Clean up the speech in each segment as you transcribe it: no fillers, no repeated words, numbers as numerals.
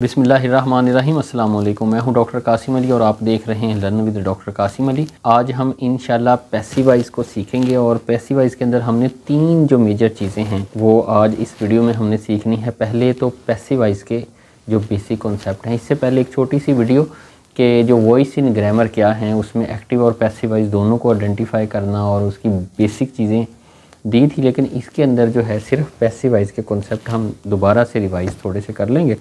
बिस्मिल्लाहिर्रहमानिर्रहीम। अस्सलाम वालेकुम। मैं हूं डॉक्टर कासिम अली और आप देख रहे हैं learn with doctor Kasim Ali. आज हम इंशाल्लाह पैसिवाइज़ को सीखेंगे और पैसिवाइज़ के अंदर हमने 3 जो मेजर चीज़ें हैं वो आज इस वीडियो में हमने सीखनी है। पहले तो पैसिवाइज़ के जो बेसिक कॉन्सेप्ट हैं, इससे पहले एक छोटी सी वीडियो के जो वॉइस इन ग्रामर क्या हैं उसमें एक्टिव और पैसिवाइज़ दोनों को आइडेंटिफाई करना और उसकी बेसिक चीज़ें दी थी, लेकिन इसके अंदर जो है सिर्फ पैसिवाइज़ के कॉन्सेप्ट हम दोबारा से रिवाइज़ थोड़े से कर लेंगे।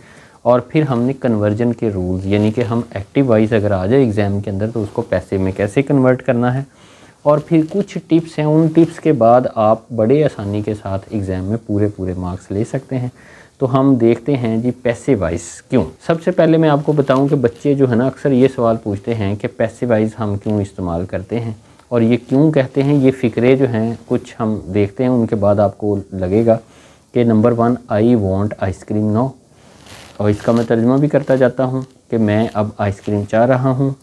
और फिर हमने कन्वर्जन के रूल्स, यानी कि हम एक्टिव वाइज अगर आ जाए एग्ज़ाम के अंदर तो उसको पैसिव में कैसे कन्वर्ट करना है, और फिर कुछ टिप्स हैं। उन टिप्स के बाद आप बड़े आसानी के साथ एग्ज़ाम में पूरे मार्क्स ले सकते हैं। तो हम देखते हैं जी पैसिवाइज़ क्यों। सबसे पहले मैं आपको बताऊं कि बच्चे जो है ना अक्सर ये सवाल पूछते हैं कि पैसिवाइज़ हम क्यों इस्तेमाल करते हैं और ये क्यों कहते हैं। ये फ़िक्रे जो हैं कुछ हम देखते हैं, उनके बाद आपको लगेगा कि number 1 I want ice cream no, और इसका मैं तर्जुमा भी करता जाता हूँ कि मैं अब आइसक्रीम चाह रहा हूँ।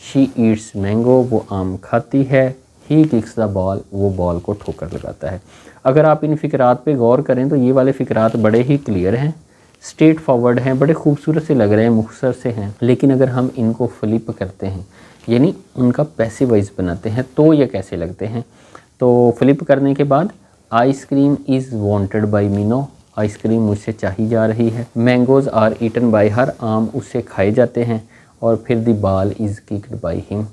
शी ईट्स मैंगो, वो आम खाती है। ही किक्स द बॉल, वो बॉल को ठोकर लगाता है। अगर आप इन फ़िक्रात पे गौर करें तो ये वाले फ़िक्रात बड़े ही क्लियर हैं, स्ट्रेट फॉरवर्ड हैं, बड़े खूबसूरत से लग रहे हैं, मुख्तसर से हैं। लेकिन अगर हम इनको फ्लिप करते हैं यानी उनका पैसिवाइज़ बनाते हैं तो ये कैसे लगते हैं। तो फ्लिप करने के बाद ice cream is wanted by me no, ice cream मुझसे चाही जा रही है। Mangoes are eaten by her, आम उससे खाए जाते हैं। और फिर द बाल इज़ किक्ड बाय हिम,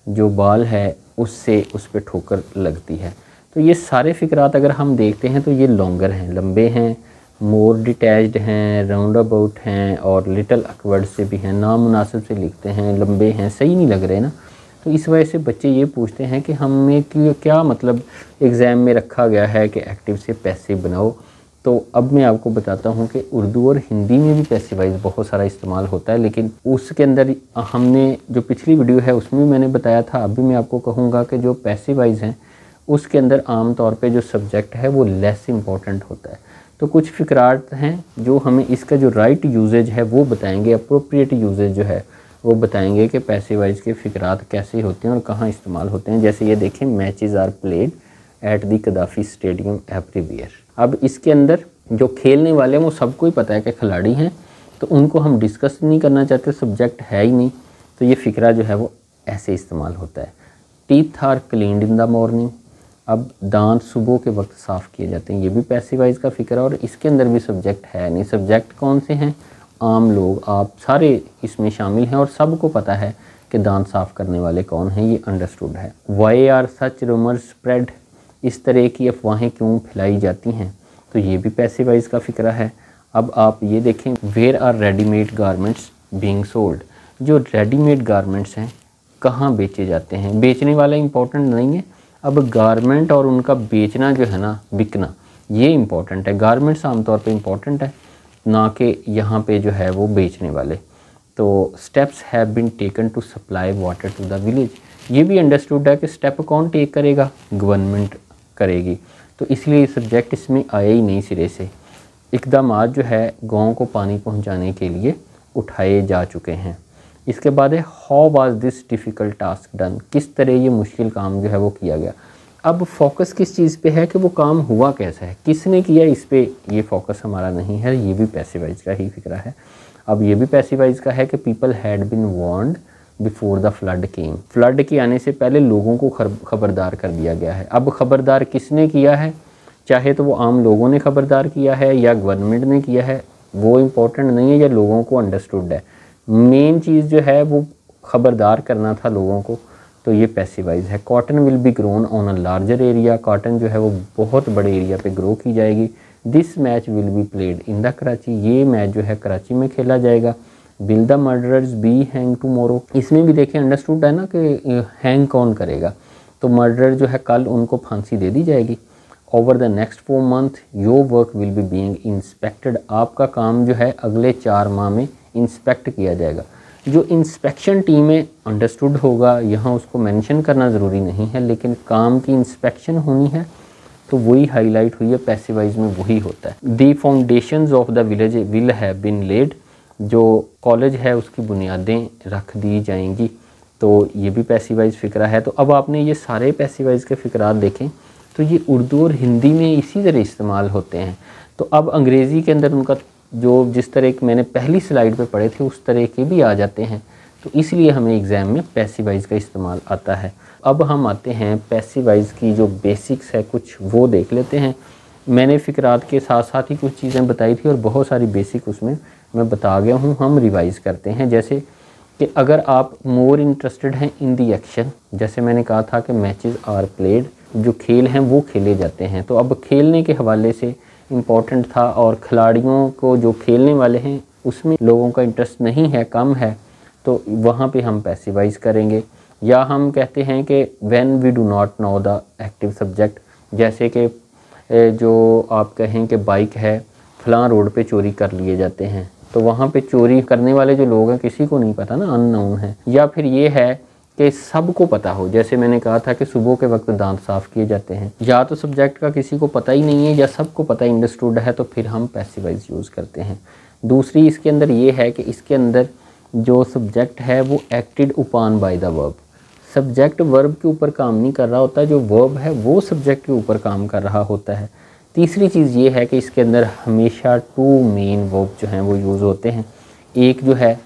जो बाल है उससे उस पर ठोकर लगती है। तो ये सारे फ़िक्रात अगर हम देखते हैं तो ये लॉन्गर हैं, लंबे हैं, मोर डिटैच्ड हैं, राउंड अबाउट हैं और लिटल अकवर्ड से भी हैं, नामुनासिब से लिखते हैं, लंबे हैं, सही नहीं लग रहे ना। तो इस वजह से बच्चे ये पूछते हैं कि हमें क्या मतलब एग्ज़ाम में रखा गया है कि एक्टिव से पैसिव बनाओ। तो अब मैं आपको बताता हूँ कि उर्दू और हिंदी में भी पैसिवाइज़ बहुत सारा इस्तेमाल होता है, लेकिन उसके अंदर हमने जो पिछली वीडियो है उसमें भी मैंने बताया था, अभी मैं आपको कहूँगा कि जो पैसिवाइज़ हैं उसके अंदर आम तौर पे जो सब्जेक्ट है वो लेस इम्पॉर्टेंट होता है। तो कुछ फ़िक्रात हैं जो हमें इसका जो राइट यूजेज है वो बताएंगे, अप्रोप्रिएट यूजेज जो है वो बताएंगे कि पैसिवाइज़ के फ़िक्रात कैसे होते हैं और कहाँ इस्तेमाल होते हैं। जैसे ये देखें, matches are played at the Gaddafi stadium everywhere. अब इसके अंदर जो खेलने वाले हैं वो सबको ही पता है कि खिलाड़ी हैं, तो उनको हम डिस्कस नहीं करना चाहते, सब्जेक्ट है ही नहीं। तो ये फ़िक्रा जो है वो ऐसे इस्तेमाल होता है। Teeth are cleaned in the morning, अब दांत सुबह के वक्त साफ़ किए जाते हैं, ये भी पैसिवाइज़ का फ़िक्रा और इसके अंदर भी सब्जेक्ट है नहीं। सब्जेक्ट कौन से हैं? आम लोग, आप सारे इसमें शामिल हैं और सबको पता है कि दांत साफ़ करने वाले कौन हैं, ये अंडरस्टूड है। Why are such rumours spread, इस तरह की अफवाहें क्यों फैलाई जाती हैं, तो ये भी पैसिवाइज़ का फ़िक्रा है। अब आप ये देखें, where are readymade garments being sold, जो रेडीमेड गारमेंट्स हैं कहाँ बेचे जाते हैं। बेचने वाला इम्पोर्टेंट नहीं है, अब गारमेंट और उनका बेचना जो है ना, बिकना, ये इम्पोर्टेंट है। गारमेंट्स आमतौर पे इम्पोर्टेंट है, ना कि यहाँ पे जो है वो बेचने वाले। तो steps have been taken to supply water to the village, ये भी अंडरस्टूड है कि स्टेप कौन टेक करेगा, गवर्नमेंट करेगी। तो इसलिए सब्जेक्ट इसमें आया ही नहीं सिरे से। इक़दामात जो है गाँव को पानी पहुँचाने के लिए उठाए जा चुके हैं। इसके बाद है how was this difficult task done, किस तरह ये मुश्किल काम जो है वो किया गया। अब फोकस किस चीज़ पे है कि वो काम हुआ कैसा है, किसने किया, इस पे ये फोकस हमारा नहीं है। ये भी पैसिवाइज़ का ही फ़िक्रा है। अब ये भी पैसिवाइज़ का है कि people had been warned before the flood came, flood के आने से पहले लोगों को खबरदार कर दिया गया है। अब खबरदार किसने किया है, चाहे तो वो आम लोगों ने खबरदार किया है या गवर्नमेंट ने किया है, वो इम्पोर्टेंट नहीं है, या लोगों को अंडरस्टूड है। मेन चीज़ जो है वो ख़बरदार करना था लोगों को, तो ये पैसिवाइज़ है। Cotton will be grown on a larger area, cotton जो है वो बहुत बड़े एरिया पे ग्रो की जाएगी। This match will be played in the Karachi, ये मैच जो है कराची में खेला जाएगा। Will the murderers be hang tomorrow, इसमें भी देखें अंडरस्टूड है ना कि हैंग कौन करेगा, तो मर्डरर जो है कल उनको फांसी दे दी जाएगी। Over the next 4 month your work will be being inspected, आपका काम जो है अगले 4 माह में इंस्पेक्ट किया जाएगा। जो इंस्पेक्शन टीम है अंडरस्टूड होगा, यहाँ उसको मेंशन करना ज़रूरी नहीं है, लेकिन काम की इंस्पेक्शन होनी है तो वही हाईलाइट हुई है। पैसिवाइज़ में वही होता है। The foundations of the village will have been laid, जो कॉलेज है उसकी बुनियादें रख दी जाएंगी, तो ये भी पैसिवाइज़ फ़िक्रा है। तो अब आपने ये सारे पैसिवाइज़ के फ़िक्रात देखें तो ये उर्दू और हिंदी में इसी तरह इस्तेमाल होते हैं। तो अब अंग्रेज़ी के अंदर उनका जो जिस तरह के मैंने पहली स्लाइड पे पढ़े थे उस तरह के भी आ जाते हैं, तो इसलिए हमें एग्ज़ाम में पैसिव वॉइस का इस्तेमाल आता है। अब हम आते हैं पैसिव वॉइस की जो बेसिक्स है कुछ वो देख लेते हैं। मैंने फ़िक्रात के साथ साथ ही कुछ चीज़ें बताई थी और बहुत सारी बेसिक उसमें मैं बता गया हूँ। हम रिवाइज़ करते हैं, जैसे कि अगर आप मोर इंटरेस्टेड हैं इन दी एक्शन, जैसे मैंने कहा था कि मैचेस आर प्लेड, जो खेल हैं वो खेले जाते हैं, तो अब खेलने के हवाले से इम्पॉर्टेंट था और खिलाड़ियों को जो खेलने वाले हैं उसमें लोगों का इंटरेस्ट नहीं है, कम है, तो वहाँ पे हम पैसिव वॉइस करेंगे। या हम कहते हैं कि when we do not know the active subject, जैसे कि जो आप कहें कि बाइक है फलां रोड पे चोरी कर लिए जाते हैं, तो वहाँ पे चोरी करने वाले जो लोग हैं किसी को नहीं पता ना, अननोन है। या फिर ये है कि सबको पता हो, जैसे मैंने कहा था कि सुबह के वक्त दांत साफ़ किए जाते हैं, या तो सब्जेक्ट का किसी को पता ही नहीं है या सबको पता अंडरस्टूड है, तो फिर हम पैसिव वॉइस यूज़ करते हैं। दूसरी इसके अंदर ये है कि इसके अंदर जो सब्जेक्ट है वो acted upon by the verb, subject verb के ऊपर काम नहीं कर रहा होता, जो वर्ब है वो सब्जेक्ट के ऊपर काम कर रहा होता है। तीसरी चीज़ ये है कि इसके अंदर हमेशा टू मेन वर्ब जो हैं वो यूज़ होते हैं। एक जो है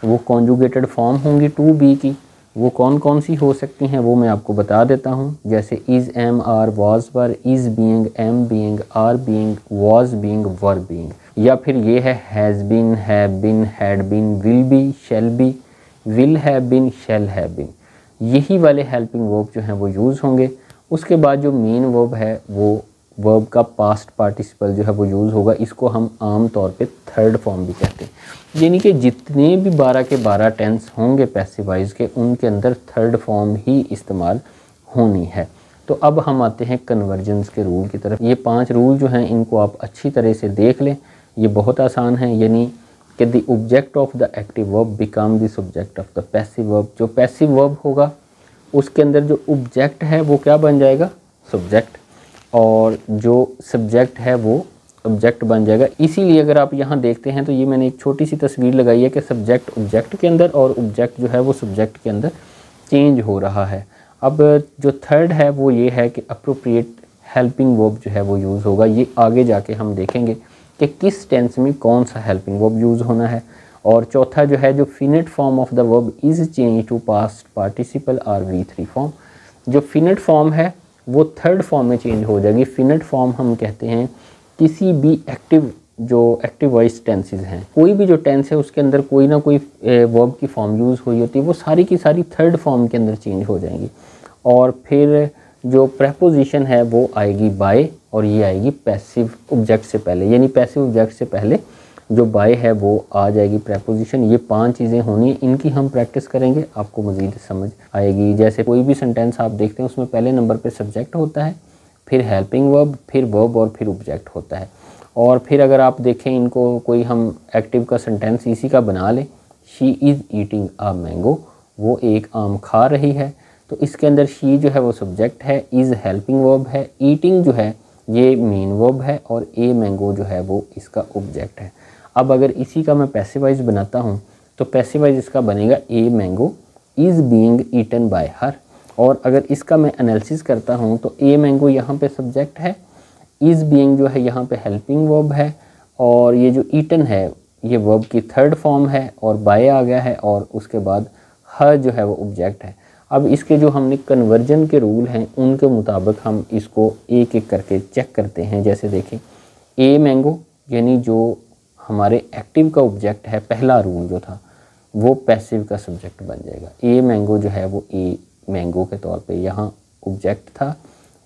वो कॉन्जुगेटेड फॉर्म होंगी टू बी की, वो कौन कौन सी हो सकती हैं वो मैं आपको बता देता हूँ, जैसे is, am, are, was, were, is being, am being, are being, was being, were being. या फिर ये है has been, have been, had been, will be, shall be, will have been, shall have been. यही वाले helping verb जो हैं वो use होंगे। उसके बाद जो मेन वर्ब है वो वर्ब का पास्ट पार्टिसिपल जो है वो यूज़ होगा। इसको हम आम तौर पे थर्ड फॉर्म भी कहते हैं, यानी कि जितने भी 12 के 12 टेंस होंगे पैसिव वॉइस के, उनके अंदर थर्ड फॉर्म ही इस्तेमाल होनी है। तो अब हम आते हैं कन्वर्जेंस के रूल की तरफ। ये 5 रूल जो हैं इनको आप अच्छी तरह से देख लें, ये बहुत आसान है। यानी कि the object of the active verb become the subject of the passive verb. जो पैसिव वर्ब होगा उसके अंदर जो ऑब्जेक्ट है वो क्या बन जाएगा, सब्जेक्ट, और जो सब्जेक्ट है वो ऑब्जेक्ट बन जाएगा। इसीलिए अगर आप यहाँ देखते हैं तो ये मैंने एक छोटी सी तस्वीर लगाई है कि सब्जेक्ट ऑब्जेक्ट के अंदर और ऑब्जेक्ट जो है वो सब्जेक्ट के अंदर चेंज हो रहा है। अब जो थर्ड है वो ये है कि अप्रोप्रिएट हेल्पिंग वर्ब जो है वो यूज़ होगा। ये आगे जाके हम देखेंगे कि किस टेंस में कौन सा हेल्पिंग वर्ब यूज़ होना है। और चौथा जो है, जो finite form of the verb is change to past participle or V3 form. जो फिनिट फॉर्म है वो थर्ड फॉर्म में चेंज हो जाएगी। फिनिट फॉर्म हम कहते हैं किसी भी एक्टिव, जो एक्टिव वॉइस टेंसेस हैं, कोई भी जो टेंस है उसके अंदर कोई ना कोई वर्ब की फॉर्म यूज़ हुई होती है, वो सारी की सारी थर्ड फॉर्म के अंदर चेंज हो जाएंगी। और फिर जो प्रेपोजिशन है वो आएगी बाय, और ये आएगी पैसिव ऑब्जेक्ट से पहले, यानी पैसिव ऑब्जेक्ट से पहले जो बाय है वो आ जाएगी प्रेपोजिशन। ये 5 चीज़ें होनी है, इनकी हम प्रैक्टिस करेंगे, आपको मज़ीद समझ आएगी। जैसे कोई भी सेंटेंस आप देखते हैं उसमें पहले नंबर पे सब्जेक्ट होता है, फिर हेल्पिंग वर्ब, फिर वर्ब और फिर ऑब्जेक्ट होता है। और फिर अगर आप देखें इनको, कोई हम एक्टिव का सेंटेंस इसी का बना लें, she is eating a mango, वो एक आम खा रही है, तो इसके अंदर शी जो है वो सब्जेक्ट है, इज़ हेल्पिंग वर्ब है, ईटिंग जो है ये मेन वर्ब है, और ए मैंगो जो है वो इसका ऑब्जेक्ट है। अब अगर इसी का मैं पैसिव वॉइस बनाता हूँ तो पैसिव वॉइस इसका बनेगा a mango is being eaten by her. और अगर इसका मैं एनालिसिस करता हूँ तो ए मैंगो यहाँ पे सब्जेक्ट है, इज़ बीइंग जो है यहाँ पे हेल्पिंग वर्ब है, और ये जो ईटन है ये वर्ब की थर्ड फॉर्म है, और बाय आ गया है, और उसके बाद हर जो है वो ऑब्जेक्ट है। अब इसके जो हमने कन्वर्जन के रूल हैं उनके मुताबिक हम इसको एक एक करके चेक करते हैं। जैसे देखें, ए मैंगो यानी जो हमारे एक्टिव का ऑब्जेक्ट है, पहला रूल जो था वो पैसिव का सब्जेक्ट बन जाएगा। ए मैंगो जो है वो ए मैंगो के तौर पे यहाँ ऑब्जेक्ट था,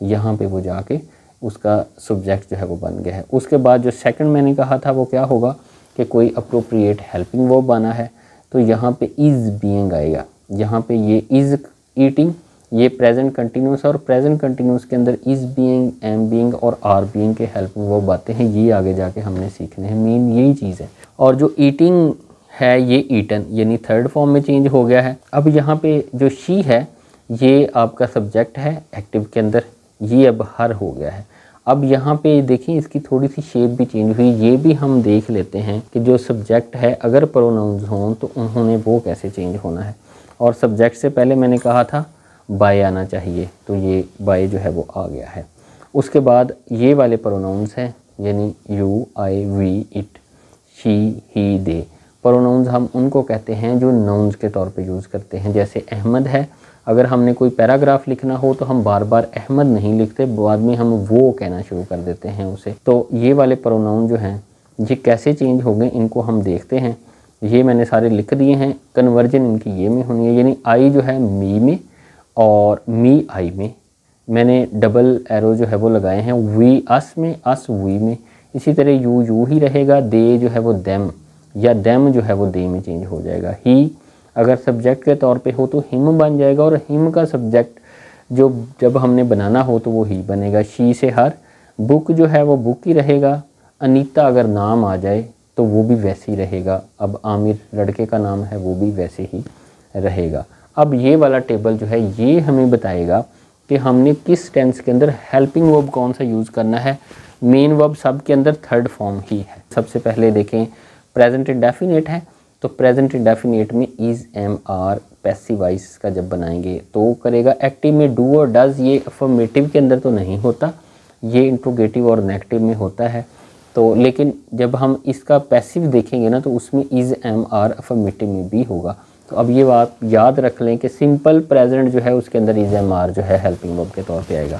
यहाँ पे वो जाके उसका सब्जेक्ट जो है वो बन गया है। उसके बाद जो सेकंड मैंने कहा था वो क्या होगा कि कोई अप्रोप्रिएट हेल्पिंग वर्ब बना है, तो यहाँ पे इज़ बीइंग आएगा। यहाँ पे ये इज़ ईटिंग, ये प्रेजेंट कंटिन्यूस, और प्रेजेंट कंटिन्यूस के अंदर इज़ बीइंग, एम बीइंग और आर बीइंग के हेल्पिंग वर्ब आते हैं। ये आगे जाके हमने सीखने हैं, मेन यही चीज़ है। और जो ईटिंग है ये ईटन यानी थर्ड फॉर्म में चेंज हो गया है। अब यहाँ पे जो शी है ये आपका सब्जेक्ट है एक्टिव के अंदर, ये अब हर हो गया है। अब यहाँ पे देखिए इसकी थोड़ी सी शेप भी चेंज हुई, ये भी हम देख लेते हैं कि जो सब्जेक्ट है अगर प्रोनाउंस हों तो उन्होंने वो कैसे चेंज होना है। और सब्जेक्ट से पहले मैंने कहा था बाय आना चाहिए, तो ये बाय जो है वो आ गया है। उसके बाद ये वाले प्रोनाउंस हैं यानी you, I, we, it, she, he, they. Pronouns हम उनको कहते हैं जो नाउन्स के तौर पे यूज़ करते हैं। जैसे अहमद है, अगर हमने कोई पैराग्राफ लिखना हो तो हम बार बार अहमद नहीं लिखते, बाद में हम वो कहना शुरू कर देते हैं उसे। तो ये वाले प्रोनाउन जो हैं ये कैसे चेंज हो गए इनको हम देखते हैं। ये मैंने सारे लिख दिए हैं। कन्वर्जन इनकी ये में होनी है, यानी आई जो है मी में और मी आई में। मैंने डबल एरो जो है वो लगाए हैं, वी अस में, अस वी में। इसी तरह यू ही रहेगा, दे जो है वो देम, या देम जो है वो दे में चेंज हो जाएगा। ही अगर सब्जेक्ट के तौर पे हो तो हिम बन जाएगा, और हिम का सब्जेक्ट जो जब हमने बनाना हो तो वो ही बनेगा। शी से हर, बुक जो है वो बुक ही रहेगा। अनीता अगर नाम आ जाए तो वो भी वैसे ही रहेगा। अब आमिर लड़के का नाम है, वो भी वैसे ही रहेगा। अब ये वाला टेबल जो है ये हमें बताएगा कि हमने किस टेंस के अंदर हेल्पिंग वर्ब कौन सा यूज़ करना है। मेन वर्ब सब के अंदर थर्ड फॉर्म ही है। सबसे पहले देखें प्रेजेंट इंडेफिनिट है, तो प्रेजेंट इंडेफिनिट में is, am, are, passive voice का जब बनाएंगे तो करेगा। एक्टिव में डू और डज, ये अफर्मेटिव के अंदर तो नहीं होता, ये इंट्रोगेटिव और नेगेटिव में होता है। तो लेकिन जब हम इसका पैसिव देखेंगे ना तो उसमें इज़, एम, आर अफर्मेटिव में भी होगा। तो अब ये बात याद रख लें कि सिंपल प्रेजेंट जो है उसके अंदर इज़, एम, आर जो है हेल्पिंग वर्ब के तौर पे आएगा।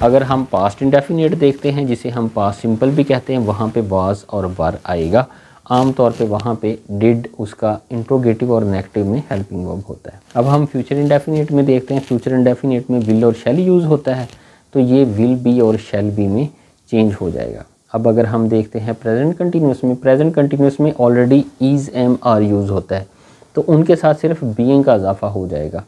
अगर हम पास्ट इंडेफिनिट देखते हैं, जिसे हम पास्ट सिंपल भी कहते हैं, वहाँ पे वाज और वर आएगा। आम तौर पे वहाँ पे डिड उसका इंट्रोगेटिव और नेगेटिव में हेल्पिंग वर्ब होता है। अब हम फ्यूचर इंडेफिनिट में देखते हैं। फ्यूचर इंडेफिनिट में विल और शैल यूज़ होता है, तो ये विल बी और शैल बी में चेंज हो जाएगा। अब अगर हम देखते हैं प्रेजेंट कंटिन्यूस में, प्रेजेंट कंटिन्यूस में already is, am, are use होता है, तो उनके साथ सिर्फ बीइंग का इजाफा हो जाएगा।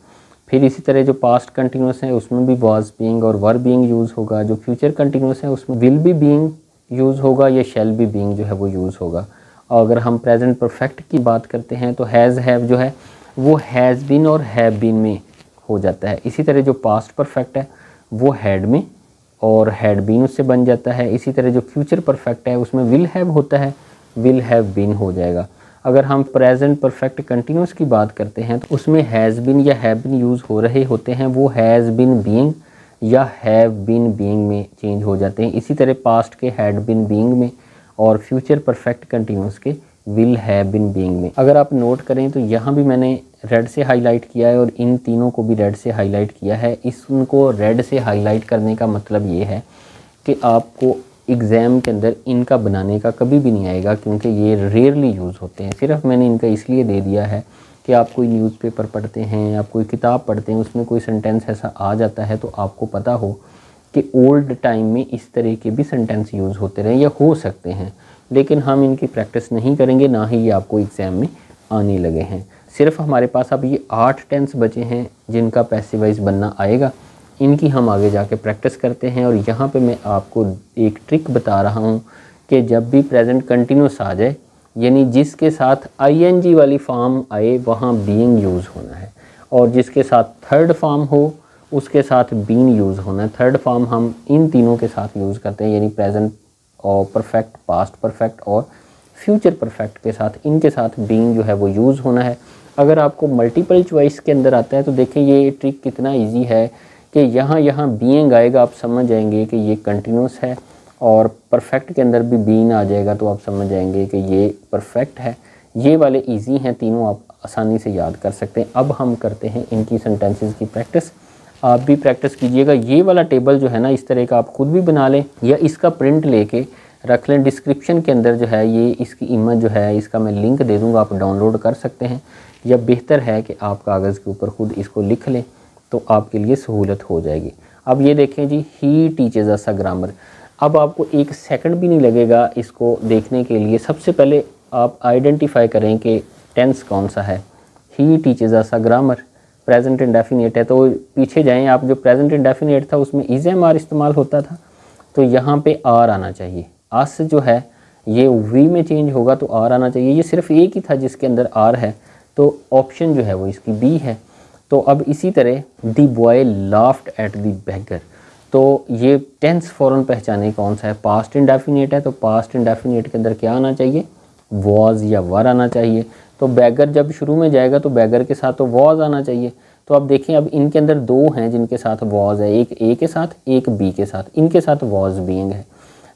फिर इसी तरह जो पास्ट कंटिन्यूस है उसमें भी वाज बीइंग और वर बीइंग यूज़ होगा। जो फ्यूचर कंटिन्यूस है उसमें विल बी बीइंग यूज़ होगा या शैल बी बीइंग जो है वो यूज़ होगा। और अगर हम प्रेजेंट परफेक्ट की बात करते हैं तो हैज़, हैव जो है वो हैज़ बीन और हैव बीन में हो जाता है। इसी तरह जो पास्ट परफेक्ट है वो हैड में और हैड बीन उससे बन जाता है। इसी तरह जो फ्यूचर परफेक्ट है उसमें विल हैव होता है, विल हैव बीन हो जाएगा। अगर हम प्रेजेंट परफेक्ट कंटिन्यूस की बात करते हैं तो उसमें हैज़ बीन या हैव बीन यूज़ हो रहे होते हैं, वो हैज़ बीन बीइंग या हैव बीन बीइंग में चेंज हो जाते हैं। इसी तरह पास्ट के हैड बीन बीइंग में और फ्यूचर परफेक्ट कंटिन्यूस के विल हैव बीन बीइंग में। अगर आप नोट करें तो यहाँ भी मैंने रेड से हाईलाइट किया है और इन तीनों को भी रेड से हाईलाइट किया है। इसको रेड से हाईलाइट करने का मतलब ये है कि आपको एग्ज़ाम के अंदर इनका बनाने का कभी भी नहीं आएगा, क्योंकि ये रेयरली यूज़ होते हैं। सिर्फ मैंने इनका इसलिए दे दिया है कि आप कोई न्यूज़पेपर पढ़ते हैं, आप कोई किताब पढ़ते हैं, उसमें कोई सेंटेंस ऐसा आ जाता है तो आपको पता हो कि ओल्ड टाइम में इस तरह के भी सेंटेंस यूज़ होते रहे या हो सकते हैं, लेकिन हम इनकी प्रैक्टिस नहीं करेंगे, ना ही ये आपको एग्ज़ाम में आने लगे हैं। सिर्फ हमारे पास अब ये 8 टेंस बचे हैं जिनका पैसिव वॉइस बनना आएगा। इनकी हम आगे जाके प्रैक्टिस करते हैं। और यहाँ पे मैं आपको एक ट्रिक बता रहा हूँ कि जब भी प्रेजेंट कंटिन्यूस आ जाए, यानी जिसके साथ आईएनजी वाली फॉर्म आए वहाँ बीइंग यूज़ होना है, और जिसके साथ थर्ड फॉर्म हो उसके साथ बीन यूज़ होना है। थर्ड फॉर्म हम इन तीनों के साथ यूज़ करते हैं, यानी प्रेजेंट और परफेक्ट, पास्ट परफेक्ट और फ्यूचर परफेक्ट के साथ, इनके साथ बीइंग जो है वो यूज़ होना है। अगर आपको मल्टीपल चॉइस के अंदर आता है तो देखिए ये ट्रिक कितना इजी है कि यहाँ बीइंग आएगा, आप समझ जाएंगे कि ये कंटिन्यूस है, और परफेक्ट के अंदर भी बीइंग आ जाएगा तो आप समझ जाएंगे कि ये परफेक्ट है। ये वाले इजी हैं तीनों, आप आसानी से याद कर सकते हैं। अब हम करते हैं इनकी सेंटेंसेस की प्रैक्टिस। आप भी प्रैक्टिस कीजिएगा। ये वाला टेबल जो है ना, इस तरह का आप खुद भी बना लें या इसका प्रिंट लेके रख लें। डिस्क्रिप्शन के अंदर जो है ये इसकी इमेज जो है इसका मैं लिंक दे दूँगा, आप डाउनलोड कर सकते हैं, या बेहतर है कि आप कागज़ के ऊपर खुद इसको लिख लें तो आपके लिए सहूलत हो जाएगी। अब ये देखें जी, he teaches us a grammar. अब आपको एक सेकंड भी नहीं लगेगा इसको देखने के लिए। सबसे पहले आप आइडेंटिफाई करें कि टेंस कौन सा है। He teaches us a grammar present indefinite है, तो पीछे जाएं आप। जो प्रेजेंट इंडेफिनिट था उसमें इज़, एम, आर इस्तेमाल होता था, तो यहाँ पे आर आना चाहिए। अस जो है ये वी में चेंज होगा तो आर आना चाहिए। ये सिर्फ एक ही था जिसके अंदर आर है, तो ऑप्शन जो है वो इसकी बी है। तो अब इसी तरह the boy laughed at the beggar, तो ये टेंस फ़ौरन पहचाने कौन सा है। पास्ट इंडेफिनिट है तो पास्ट इंडेफिनिट के अंदर क्या आना चाहिए, वॉज या वर आना चाहिए। तो बैगर जब शुरू में जाएगा तो बैगर के साथ तो वॉज आना चाहिए। तो अब देखें, अब इनके अंदर दो हैं जिनके साथ वॉज है, एक ए के साथ, एक बी के साथ। इनके साथ वॉज बीइंग है।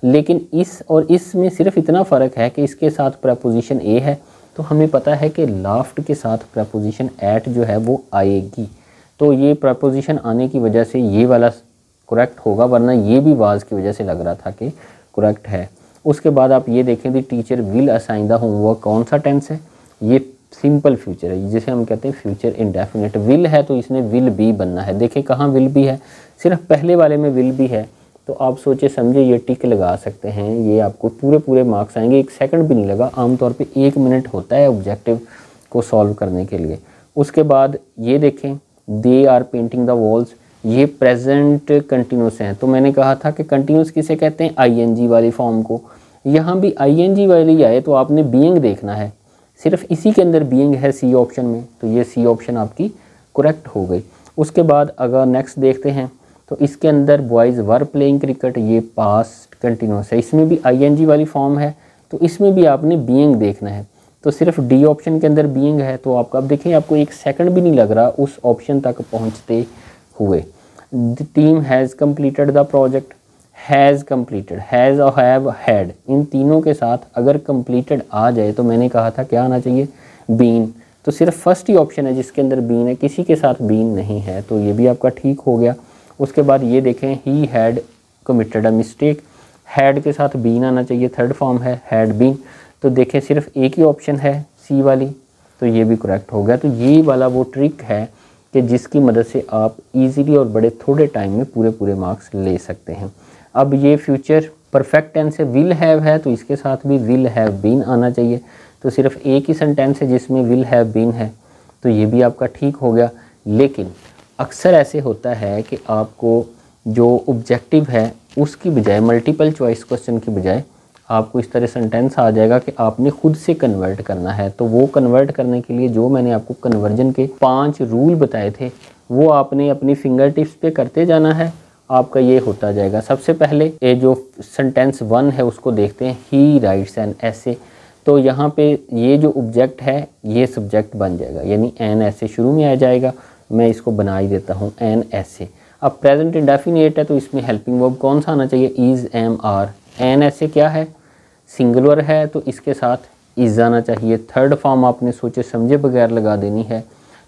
लेकिन इस और इस में सिर्फ इतना फ़र्क है कि इसके साथ प्रपोजिशन ए है, तो हमें पता है कि लाफ्ट के साथ प्रपोजिशन एट जो है वो आएगी। तो ये प्रपोजिशन आने की वजह से ये वाला करेक्ट होगा, वरना ये भी वाज की वजह से लग रहा था कि करेक्ट है। उसके बाद आप ये देखें the teacher will assign the homework, कौन सा टेंस है? ये सिंपल फ्यूचर है, जिसे हम कहते हैं फ्यूचर इंडेफिनिट। विल है तो इसने विल बी बनना है। देखें कहाँ विल बी है, सिर्फ पहले वाले में विल बी है, तो आप सोचे समझे ये टिक लगा सकते हैं, ये आपको पूरे मार्क्स आएंगे। 1 सेकंड भी नहीं लगा, आमतौर पे 1 मिनट होता है ऑब्जेक्टिव को सॉल्व करने के लिए। उसके बाद ये देखें they are painting the walls, ये प्रेजेंट कंटिन्यूस हैं। तो मैंने कहा था कि कंटिन्यूस किसे कहते हैं? आईएनजी वाली फॉर्म को। यहाँ भी आईएनजी वाली आए तो आपने बीइंग देखना है, सिर्फ इसी के अंदर बीइंग है सी ऑप्शन में, तो ये सी ऑप्शन आपकी करेक्ट हो गई। उसके बाद अगर नेक्स्ट देखते हैं तो इसके अंदर बॉयज़ वर प्लेइंग क्रिकेट, ये पास्ट कंटिन्यूस है, इसमें भी आईएनजी वाली फॉर्म है, तो इसमें भी आपने बीइंग देखना है। तो सिर्फ डी ऑप्शन के अंदर बीइंग है, तो आपका अब देखें आपको 1 सेकंड भी नहीं लग रहा उस ऑप्शन तक पहुंचते हुए। The team has completed the project, has completed, has और हैव, हैड, इन तीनों के साथ अगर कंप्लीटेड आ जाए तो मैंने कहा था क्या आना चाहिए? बीन। तो सिर्फ फर्स्ट ही ऑप्शन है जिसके अंदर बीन है, किसी के साथ बीन नहीं है, तो ये भी आपका ठीक हो गया। उसके बाद ये देखें he had committed a mistake, had के साथ बीन आना चाहिए, थर्ड फॉर्म है हैड बीन। तो देखें सिर्फ एक ही ऑप्शन है सी वाली, तो ये भी करेक्ट हो गया। तो ये वाला वो ट्रिक है कि जिसकी मदद से आप इजीली और बड़े थोड़े टाइम में पूरे मार्क्स ले सकते हैं। अब ये फ्यूचर परफेक्ट टेंस है, विल हैव है, तो इसके साथ भी विल हैव बीन आना चाहिए। तो सिर्फ एक ही सेंटेंस है जिसमें विल हैव बीन है, तो ये भी आपका ठीक हो गया। लेकिन अक्सर ऐसे होता है कि आपको जो ऑब्जेक्टिव है उसकी बजाय, मल्टीपल चॉइस क्वेश्चन की बजाय आपको इस तरह सेंटेंस आ जाएगा कि आपने खुद से कन्वर्ट करना है। तो वो कन्वर्ट करने के लिए जो मैंने आपको कन्वर्जन के 5 रूल बताए थे वो आपने अपनी फिंगर टिप्स पे करते जाना है, आपका ये होता जाएगा। सबसे पहले ये जो सेंटेंस 1 है उसको देखते हैं, ही राइट्स एन ऐसे। तो यहाँ पे ये जो ऑब्जेक्ट है ये सब्जेक्ट बन जाएगा, यानी एन ऐसे शुरू में आ जाएगा। मैं इसको बना ही देता हूँ एन ऐसे। अब प्रेजेंट इंडेफिनिट है तो इसमें हेल्पिंग वर्ब कौन सा आना चाहिए? Is, am, are. एन ऐसे क्या है? सिंगुलर है, तो इसके साथ इज़ आना चाहिए। थर्ड फॉर्म आपने सोचे समझे बगैर लगा देनी है,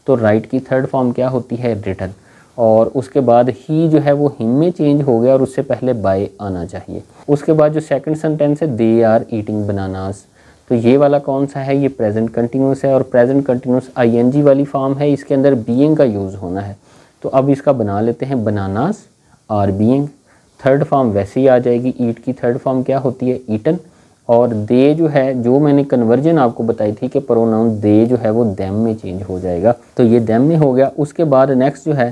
तो राइट की थर्ड फॉर्म क्या होती है? रिटन। और उसके बाद ही जो है वो हिम में चेंज हो गया और उससे पहले बाय आना चाहिए। उसके बाद जो सेकंड सेंटेंस है दे आर ईटिंग बनानास, तो ये वाला कौन सा है? ये प्रेजेंट कंटिन्यूस है, और प्रेजेंट कंटिन्यूस आईएनजी वाली फॉर्म है, इसके अंदर बीइंग का यूज़ होना है। तो अब इसका बना लेते हैं, bananas are being. Third form वैसे ही आ जाएगी, ईट की थर्ड फॉर्म क्या होती है? ईटन। और दे जो है, जो मैंने कन्वर्जन आपको बताई थी कि प्रोनाउन दे जो है वो देम में चेंज हो जाएगा, तो ये देम में हो गया। उसके बाद नेक्स्ट जो है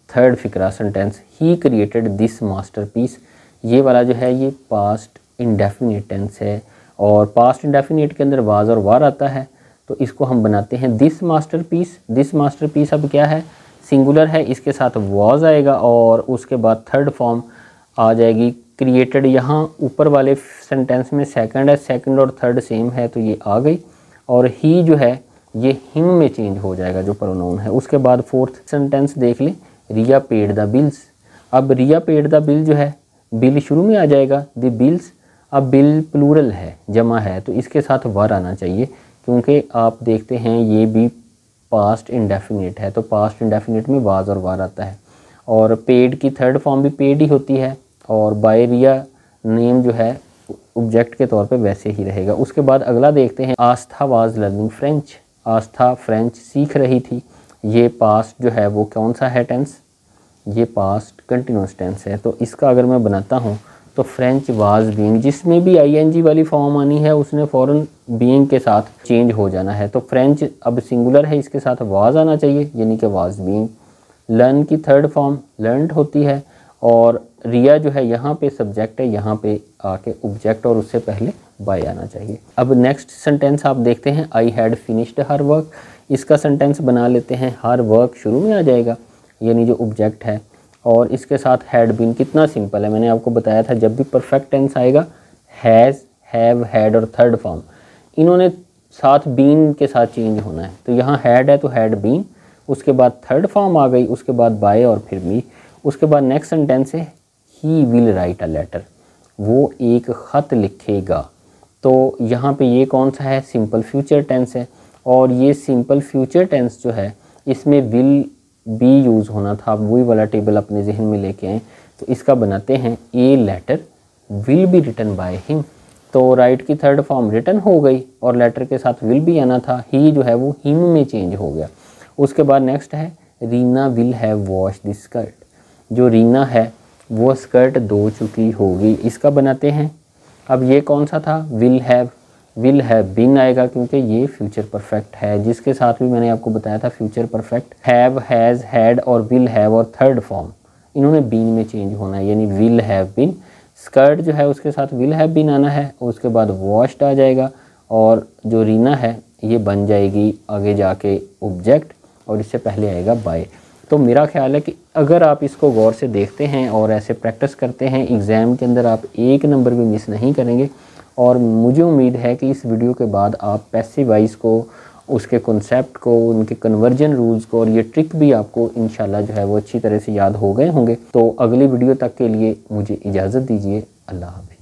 थर्ड फिक्रा sentence, he created this masterpiece. ये वाला जो है ये पास्ट इंडेफिनिट टेंस है, और पास्ट इंडेफिनिट के अंदर वाज और वार आता है, तो इसको हम बनाते हैं दिस मास्टरपीस। दिस मास्टरपीस अब क्या है? सिंगुलर है, इसके साथ वाज आएगा, और उसके बाद थर्ड फॉर्म आ जाएगी क्रिएटेड। यहाँ ऊपर वाले सेंटेंस में सेकंड है, सेकंड और थर्ड सेम है, तो ये आ गई। और ही जो है ये हिम में चेंज हो जाएगा जो प्रोनाउन है। उसके बाद फोर्थ सेंटेंस देख लें, रिया पेड द बिल्स। अब रिया पेड द बिल जो है, बिल शुरू में आ जाएगा, द बिल्स। अब बिल प्लूरल है, जमा है, तो इसके साथ वर आना चाहिए, क्योंकि आप देखते हैं ये भी पास्ट इंडेफिनिट है, तो पास्ट इंडेफिनिट में वाज और वार आता है। और पेड की थर्ड फॉर्म भी पेड ही होती है, और बाय रिया नेम जो है ऑब्जेक्ट के तौर पे वैसे ही रहेगा। उसके बाद अगला देखते हैं, Aastha was learning French. Aastha French सीख रही थी, ये पास्ट जो है वो कौन सा है टेंस? ये पास्ट कंटिन्यूस टेंस है। तो इसका अगर मैं बनाता हूँ तो फ्रेंच वाज बीइंग, जिसमें भी आईएनजी वाली फॉर्म आनी है उसने फ़ौरन बीइंग के साथ चेंज हो जाना है। तो फ्रेंच अब सिंगुलर है, इसके साथ वाज आना चाहिए, यानी कि वाज बीइंग। लर्न की थर्ड फॉर्म लर्नड होती है, और रिया जो है यहाँ पे सब्जेक्ट है, यहाँ पे आके ऑब्जेक्ट और उससे पहले बाय आना चाहिए। अब नेक्स्ट सेंटेंस आप देखते हैं, I had finished her work. इसका सेंटेंस बना लेते हैं, हर वर्क शुरू में आ जाएगा, यानी जो ऑब्जेक्ट है, और इसके साथ हैड बीन। कितना सिंपल है, मैंने आपको बताया था जब भी परफेक्ट टेंस आएगा हैज़, हैव, हैड और थर्ड फॉर्म इन्होंने साथ बीन के साथ चेंज होना है। तो यहाँ हैड है तो हैड बीन, उसके बाद थर्ड फॉर्म आ गई, उसके बाद बाय और फिर मी। उसके बाद नेक्स्ट सेंटेंस है, he will write a letter. वो एक ख़त लिखेगा। तो यहाँ पे ये कौन सा है, सिंपल फ्यूचर टेंस है। और ये सिंपल फ्यूचर टेंस जो है इसमें विल बी यूज़ होना था। आप वही वाला टेबल अपने जहन में लेके आएँ। तो इसका बनाते हैं a letter will be written by him. तो राइट की थर्ड फॉर्म रिटन हो गई और लेटर के साथ विल भी आना था, ही जो है वो हिम में चेंज हो गया। उसके बाद नेक्स्ट है Reena will have wash this skirt. जो रीना है वो स्कर्ट धो चुकी होगी, इसका बनाते हैं। अब ये कौन सा था, विल हैव बीन आएगा क्योंकि ये फ्यूचर परफेक्ट है, जिसके साथ भी मैंने आपको बताया था future perfect have, has, had और विल हैव और थर्ड फॉर्म इन्होंने बीन में चेंज होना है, यानी विल हैव बीन। स्कर्ट जो है उसके साथ विल हैव बीन आना है, उसके बाद वॉश्ड आ जाएगा और जो रीना है ये बन जाएगी आगे जाके ऑब्जेक्ट और इससे पहले आएगा बाय। तो मेरा ख्याल है कि अगर आप इसको गौर से देखते हैं और ऐसे प्रैक्टिस करते हैं एग्ज़ाम के अंदर आप एक नंबर भी मिस नहीं करेंगे। और मुझे उम्मीद है कि इस वीडियो के बाद आप पैसिव वॉइस को, उसके कॉन्सेप्ट को, उनके कन्वर्जन रूल्स को और ये ट्रिक भी आपको इंशाल्लाह जो है वो अच्छी तरह से याद हो गए होंगे। तो अगली वीडियो तक के लिए मुझे इजाज़त दीजिए। अल्लाह हाफ़िज़।